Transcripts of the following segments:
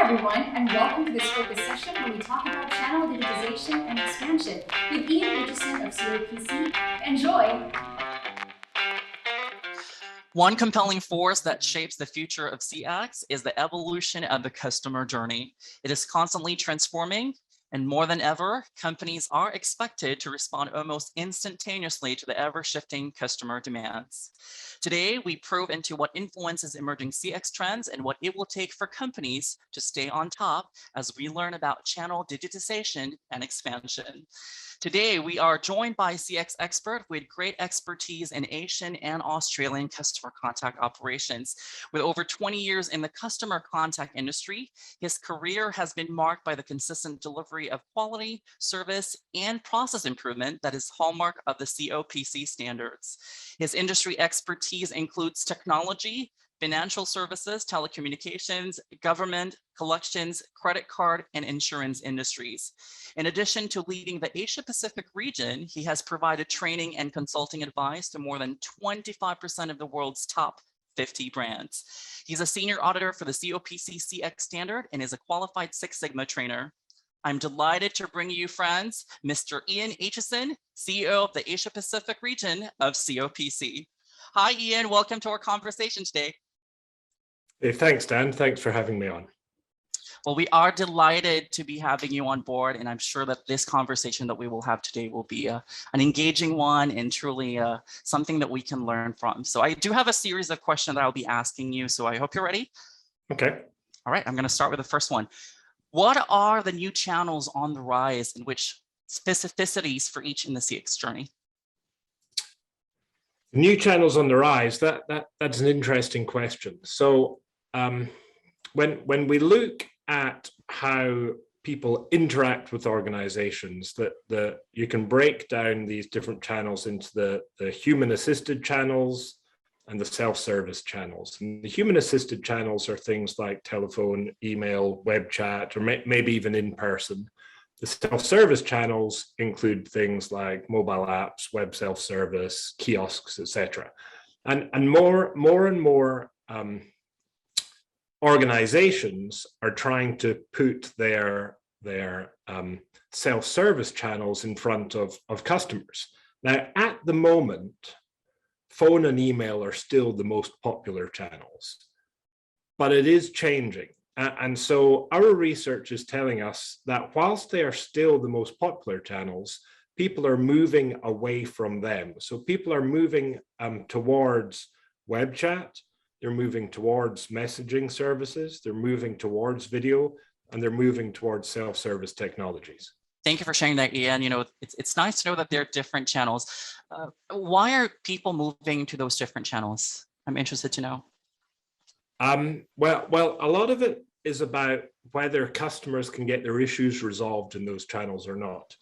everyone, and welcome to this focus session where we talk about channel digitization and expansion with Aitchison of COPC. Enjoy! One compelling force that shapes the future of CX is the evolution of the customer journey. It is constantly transforming, and more than ever, companies are expected to respond almost instantaneously to the ever-shifting customer demands. Today, we probe into what influences emerging CX trends and what it will take for companies to stay on top as we learn about channel digitization and expansion. Today, we are joined by CX expert with great expertise in Asian and Australian customer contact operations. With over 20 years in the customer contact industry, his career has been marked by the consistent delivery of quality, service, and process improvement that is hallmark of the COPC standards. His industry expertise includes technology, financial services, telecommunications, government, collections, credit card, and insurance industries. In addition to leading the Asia Pacific region, he has provided training and consulting advice to more than 25% of the world's top 50 brands. He's a senior auditor for the COPC CX standard and is a qualified Six Sigma trainer. I'm delighted to bring you, friends, Mr. Ian Aitchison, CEO of the Asia Pacific region of COPC. Hi, Ian. Welcome to our conversation today. Hey, thanks, Dan. Thanks for having me on. Well, we are delighted to be having you on board, and I'm sure that this conversation that we will have today will be an engaging one and truly something that we can learn from. So I do have a series of questions that I'll be asking you, so I hope you're ready. Okay. All right, I'm going to start with the first one. What are the new channels on the rise and which specificities for each in the CX journey? New channels on the rise, that's an interesting question. So when we look at how people interact with organizations, that you can break down these different channels into the human-assisted channels and the self-service channels. And the human-assisted channels are things like telephone, email, web chat, or maybe even in person. The self-service channels include things like mobile apps, web self-service, kiosks, etc. And more and more organizations are trying to put their self-service channels in front of customers. Now, at the moment, phone and email are still the most popular channels, but it is changing. And so our research is telling us that whilst they are still the most popular channels, people are moving away from them. So people are moving towards web chat, they're moving towards messaging services, they're moving towards video, and they're moving towards self-service technologies. Thank you for sharing that, Ian. You know, it's nice to know that there are different channels. Why are people moving to those different channels? I'm interested to know. Well, a lot of it is about whether customers can get their issues resolved in those channels or not.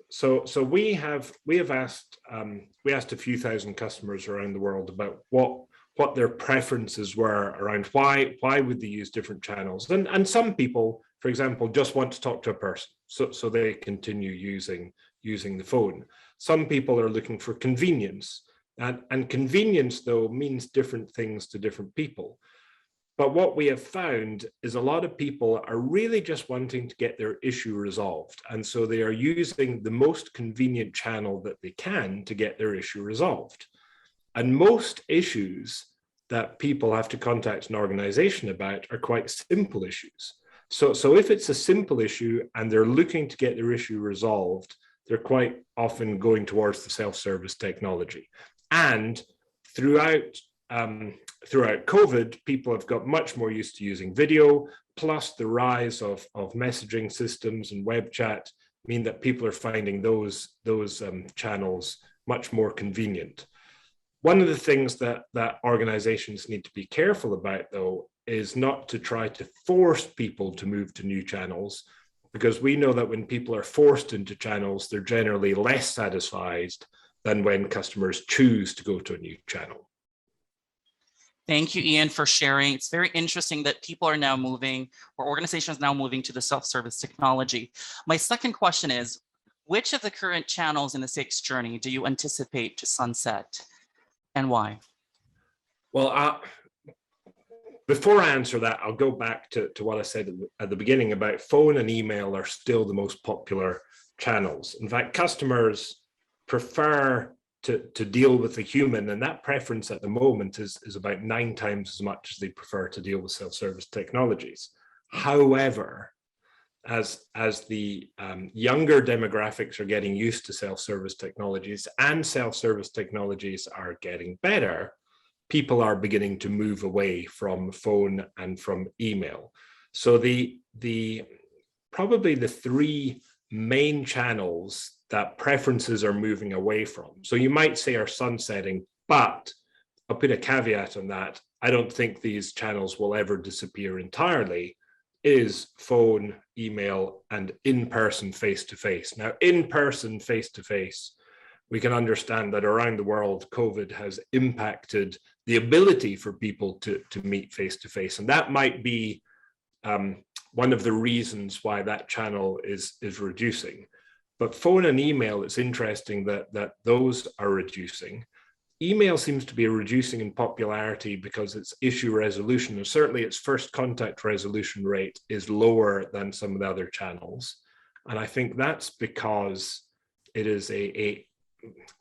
So we asked a few thousand customers around the world about what their preferences were around why would they use different channels. And some people, for example, just want to talk to a person, so they continue using the phone. Some people are looking for convenience, and convenience though means different things to different people. But what we have found is a lot of people are really just wanting to get their issue resolved. And so they are using the most convenient channel that they can to get their issue resolved. And most issues that people have to contact an organization about are quite simple issues. So if it's a simple issue and they're looking to get their issue resolved, they're quite often going towards the self-service technology. And throughout COVID, people have got much more used to using video, plus the rise of messaging systems and web chat mean that people are finding those channels much more convenient. One of the things that organizations need to be careful about, though, is not to try to force people to move to new channels, because we know that when people are forced into channels, they're generally less satisfied than when customers choose to go to a new channel. Thank you, Ian, for sharing. It's very interesting that people are now moving, or organizations are now moving to the self-service technology. My second question is, which of the current channels in the CX journey do you anticipate to sunset, and why? Well, before I answer that, I'll go back to what I said at the beginning about phone and email are still the most popular channels. In fact, customers prefer to deal with a human, and that preference at the moment is about 9 times as much as they prefer to deal with self-service technologies. However, as the younger demographics are getting used to self-service technologies and self-service technologies are getting better, people are beginning to move away from phone and from email. So probably the 3 main channels that preferences are moving away from. So you might say are sunsetting, but I'll put a caveat on that. I don't think these channels will ever disappear entirely, is phone, email, and in-person face-to-face. Now, in-person face-to-face, we can understand that around the world, COVID has impacted the ability for people to meet face-to-face. And that might be one of the reasons why that channel is reducing. But phone and email, it's interesting that those are reducing. Email seems to be reducing in popularity because its issue resolution, and certainly its first contact resolution rate, is lower than some of the other channels. And I think that's because it is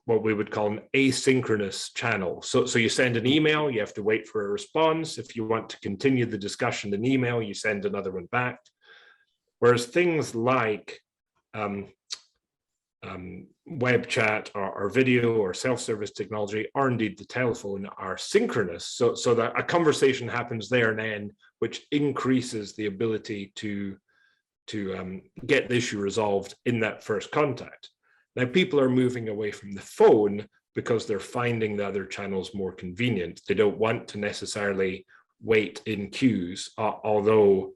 what we would call an asynchronous channel. So you send an email, you have to wait for a response. If you want to continue the discussion in email, you send another one back. Whereas things like web chat or video or self-service technology, or indeed the telephone, are synchronous. So that a conversation happens there and then, which increases the ability to get the issue resolved in that first contact. Now, people are moving away from the phone because they're finding the other channels more convenient. They don't want to necessarily wait in queues, although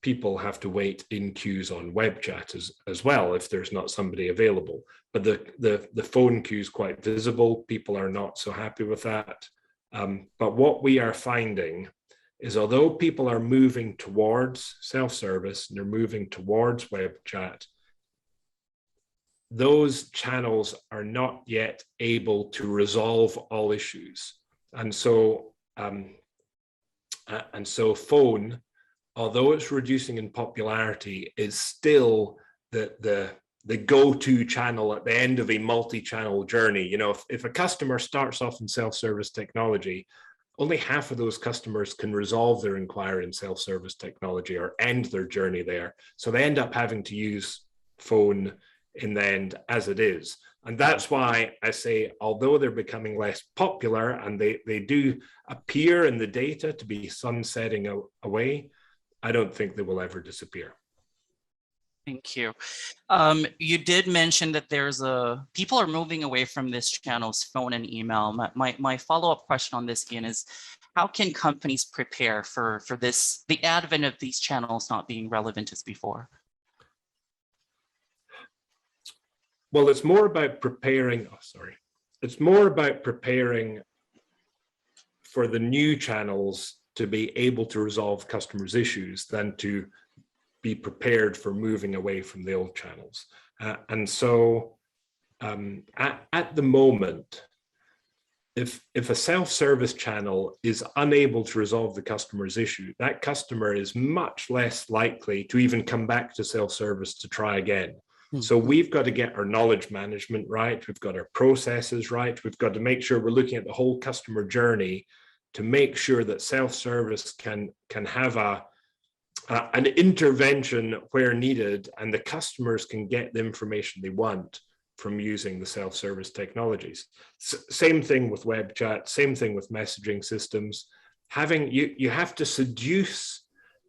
people have to wait in queues on web chat as well if there's not somebody available. But the phone queue is quite visible. People are not so happy with that. But what we are finding is, although people are moving towards self-service and they're moving towards web chat, those channels are not yet able to resolve all issues. And so phone, although it's reducing in popularity, is still the go-to channel at the end of a multi-channel journey. You know, if a customer starts off in self-service technology, only half of those customers can resolve their inquiry in self-service technology or end their journey there. So they end up having to use phone in the end as it is. And that's why I say, although they're becoming less popular and they do appear in the data to be sunsetting away, I don't think they will ever disappear. Thank you. You did mention that people are moving away from this channels, phone and email. My follow-up question on this, Ian, is how can companies prepare for this, the advent of these channels not being relevant as before? Well, it's more about preparing, it's more about preparing for the new channels to be able to resolve customers' issues than to be prepared for moving away from the old channels. And so at the moment, if a self-service channel is unable to resolve the customer's issue, that customer is much less likely to even come back to self-service to try again. So we've got to get our knowledge management right. We've got our processes right. We've got to make sure we're looking at the whole customer journey to make sure that self-service can have an intervention where needed, and the customers can get the information they want from using the self-service technologies. Same thing with web chat, same thing with messaging systems. You have to seduce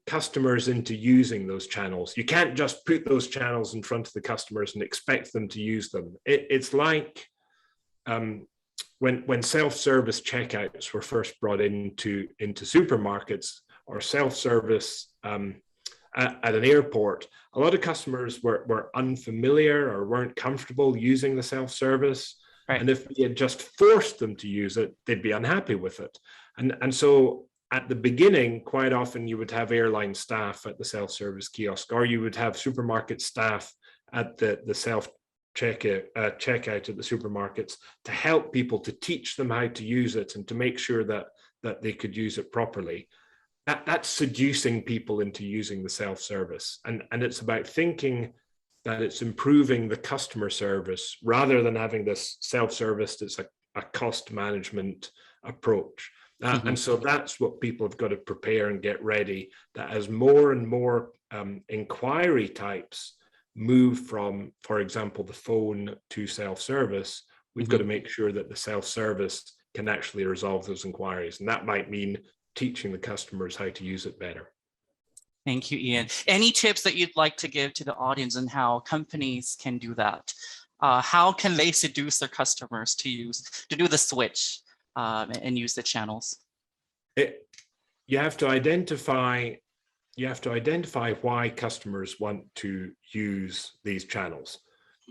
customers into using those channels. You can't just put those channels in front of the customers and expect them to use them. It's like when self-service checkouts were first brought into supermarkets, or self-service at an airport, a lot of customers were unfamiliar or weren't comfortable using the self-service. Right. And if we had just forced them to use it, they'd be unhappy with it. And so at the beginning, quite often you would have airline staff at the self-service kiosk, or you would have supermarket staff at the self-checkout at the supermarkets to help people, to teach them how to use it and to make sure that they could use it properly. that's seducing people into using the self-service. And it's about thinking that it's improving the customer service rather than having this self-service that's a cost management approach. And so that's what people have got to prepare and get ready, that as more and more inquiry types move from, for example, the phone to self-service, we've got to make sure that the self-service can actually resolve those inquiries. And that might mean teaching the customers how to use it better. Thank you, Ian. Any tips that you'd like to give to the audience on how companies can do that? How can they seduce their customers to do the switch and use the channels? You have to identify why customers want to use these channels.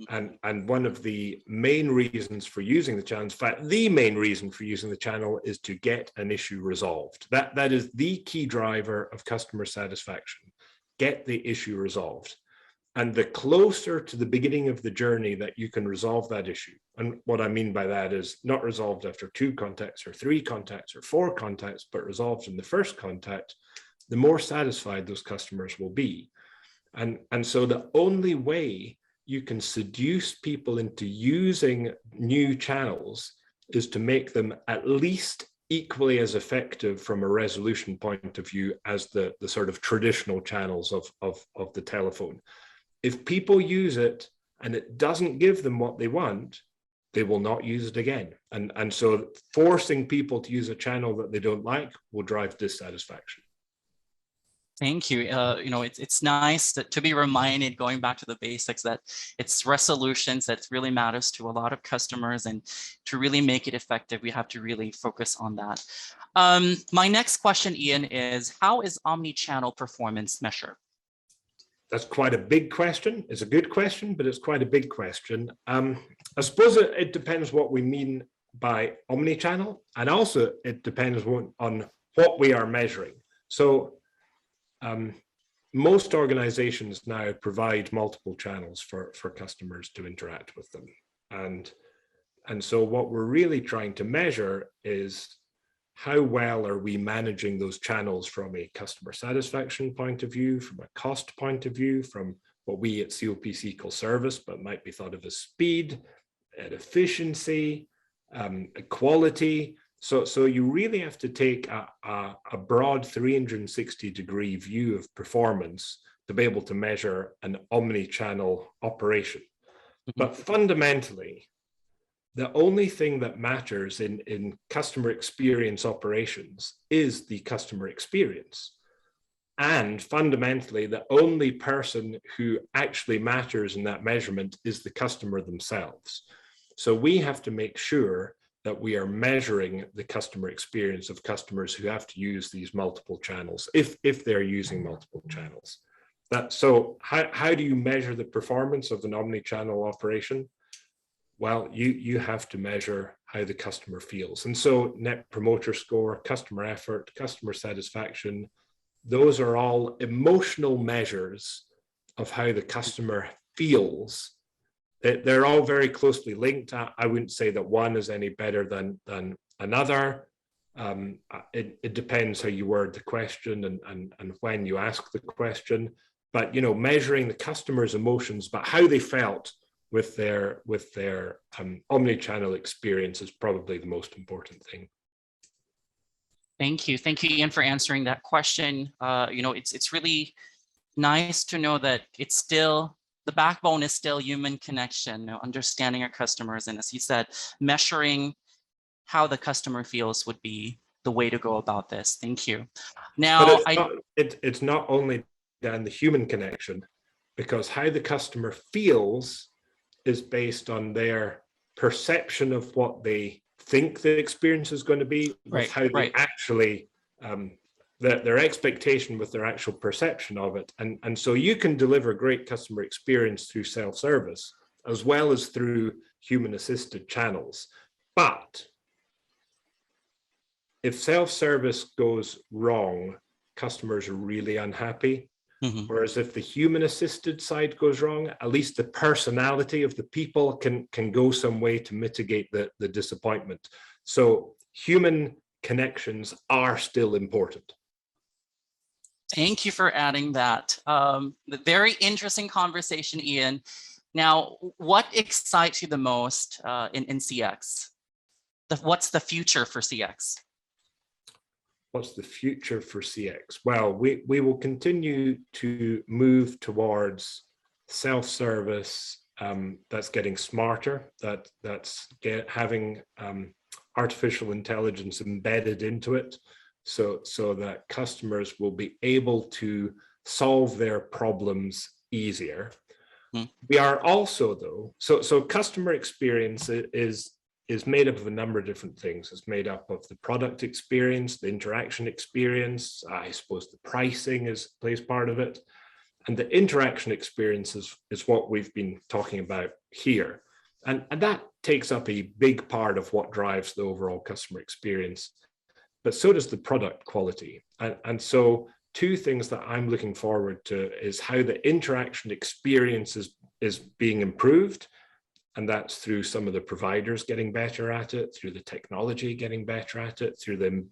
And one of the main reasons for using the channel, in fact, the main reason for using the channel is to get an issue resolved. That is the key driver of customer satisfaction. Get the issue resolved. And the closer to the beginning of the journey that you can resolve that issue, and what I mean by that is not resolved after 2 contacts or 3 contacts or 4 contacts, but resolved in the first contact, the more satisfied those customers will be. And so the only way you can seduce people into using new channels is to make them at least equally as effective from a resolution point of view as the sort of traditional channels of the telephone. If people use it and it doesn't give them what they want, they will not use it again. And so forcing people to use a channel that they don't like will drive dissatisfaction. Thank you. It's nice to be reminded, going back to the basics, that it's resolutions that really matters to a lot of customers, and to really make it effective, we have to really focus on that. My next question, Ian, is how is omnichannel performance measured? That's quite a big question. It's a good question, but it's quite a big question. I suppose it depends what we mean by omnichannel, and also it depends on what we are measuring. So most organizations now provide multiple channels for customers to interact with them. And so what we're really trying to measure is how well are we managing those channels from a customer satisfaction point of view, from a cost point of view, from what we at COPC call service, but might be thought of as speed, and efficiency, quality. So you really have to take a broad 360-degree view of performance to be able to measure an omni-channel operation. But fundamentally, the only thing that matters in customer experience operations is the customer experience. And fundamentally, the only person who actually matters in that measurement is the customer themselves. So we have to make sure that we are measuring the customer experience of customers who have to use these multiple channels, if they're using multiple channels. So how do you measure the performance of an omni-channel operation? Well, you have to measure how the customer feels. And so net promoter score, customer effort, customer satisfaction, those are all emotional measures of how the customer feels. They're all very closely linked. I wouldn't say that one is any better than another. It depends how you word the question and when you ask the question. But measuring the customer's emotions, but how they felt with their omni-channel experience is probably the most important thing. Thank you, Ian, for answering that question. It's really nice to know that it's still, the backbone is still human connection, understanding our customers, and as you said, measuring how the customer feels would be the way to go about this. Thank you. Now, it's not only down the human connection, because how the customer feels is based on their perception of what they think the experience is going to be, with how they actually, their expectation with their actual perception of it. And so you can deliver great customer experience through self-service, as well as through human-assisted channels. But if self-service goes wrong, customers are really unhappy. Whereas if the human-assisted side goes wrong, at least the personality of the people can go some way to mitigate the disappointment. So human connections are still important. Thank you for adding that. The very interesting conversation, Ian. Now, what excites you the most in CX? What's the future for CX? What's the future for CX? Well, we will continue to move towards self-service that's getting smarter, that's having artificial intelligence embedded into it, so that customers will be able to solve their problems easier. We are also, though, so customer experience is made up of a number of different things. It's made up of the product experience, the interaction experience, I suppose the pricing plays part of it. And the interaction experience is what we've been talking about here. And that takes up a big part of what drives the overall customer experience, but so does the product quality. And so two things that I'm looking forward to is how the interaction experience is being improved. And that's through some of the providers getting better at it, through the technology getting better at it, through the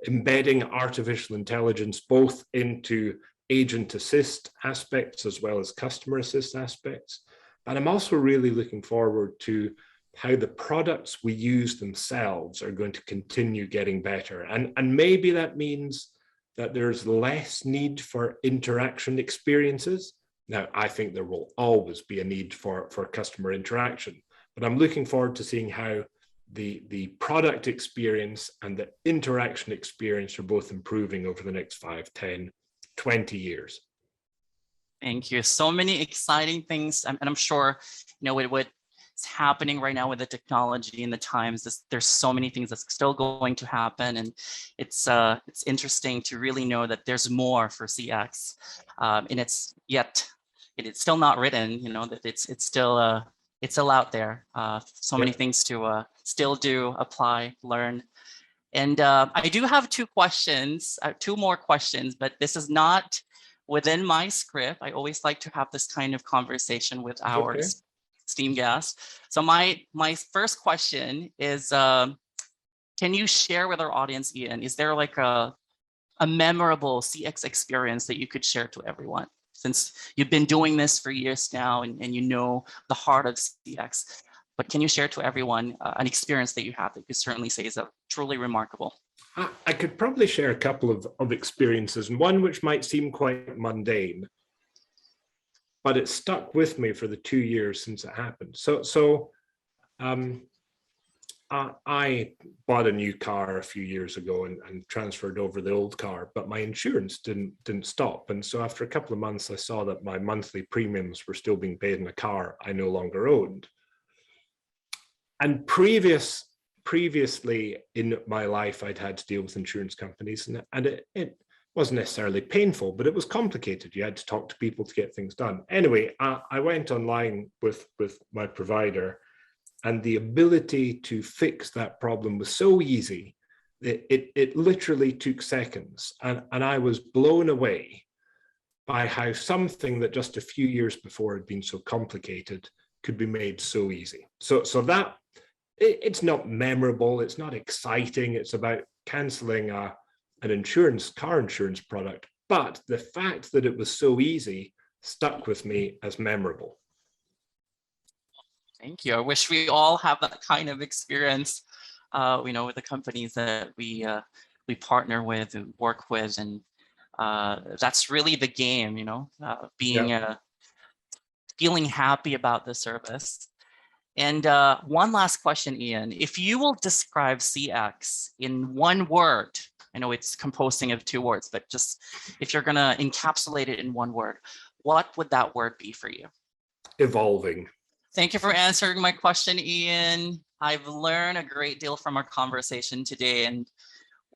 embedding artificial intelligence both into agent assist aspects as well as customer assist aspects. But I'm also really looking forward to how the products we use themselves are going to continue getting better. And maybe that means that there's less need for interaction experiences. Now, I think there will always be a need for customer interaction, but I'm looking forward to seeing how the product experience and the interaction experience are both improving over the next 5, 10, 20 years. Thank you. So many exciting things. And I'm sure, with what's happening right now with the technology and the times, there's so many things that's still going to happen. And it's interesting to really know that there's more for CX. And it's still not written, that it's still out there. So many things to still do, apply, learn. And I do have two more questions, but this is not within my script. I always like to have this kind of conversation with our esteemed guests. So my first question is, can you share with our audience, Ian, is there like a memorable CX experience that you could share to everyone? Since you've been doing this for years now and you know the heart of CX, but can you share to everyone an experience that you have that you certainly say is truly remarkable? I could probably share a couple of experiences, and one which might seem quite mundane, but it stuck with me for the 2 years since it happened. I bought a new car a few years ago and transferred over the old car, but my insurance didn't stop. And so after a couple of months, I saw that my monthly premiums were still being paid in a car I no longer owned. And previously in my life, I'd had to deal with insurance companies, and it wasn't necessarily painful, but it was complicated. You had to talk to people to get things done. Anyway, I went online with my provider, and the ability to fix that problem was so easy. It literally took seconds. And I was blown away by how something that just a few years before had been so complicated could be made so easy. So that it's not memorable, it's not exciting, it's about canceling an car insurance product. But the fact that it was so easy stuck with me as memorable. Thank you. I wish we all have that kind of experience, with the companies that we partner with and work with, and that's really the game, feeling happy about the service. And one last question, Ian. If you will describe CX in one word, I know it's composing of 2 words, but just if you're going to encapsulate it in one word, what would that word be for you? Evolving. Thank you for answering my question, Ian. I've learned a great deal from our conversation today. And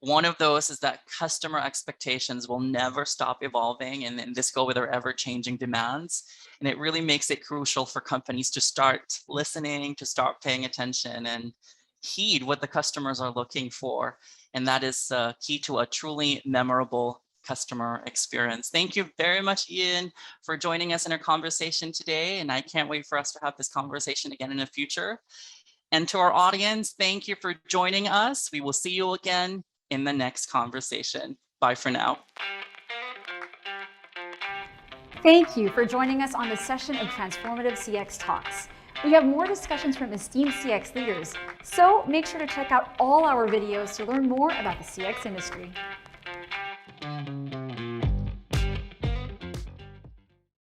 one of those is that customer expectations will never stop evolving, and this go with our ever-changing demands. And it really makes it crucial for companies to start listening, to start paying attention and heed what the customers are looking for. And that is key to a truly memorable customer experience. Thank you very much, Ian, for joining us in our conversation today. And I can't wait for us to have this conversation again in the future. And to our audience, thank you for joining us. We will see you again in the next conversation. Bye for now. Thank you for joining us on this session of Transformative CX Talks. We have more discussions from esteemed CX leaders, so make sure to check out all our videos to learn more about the CX industry.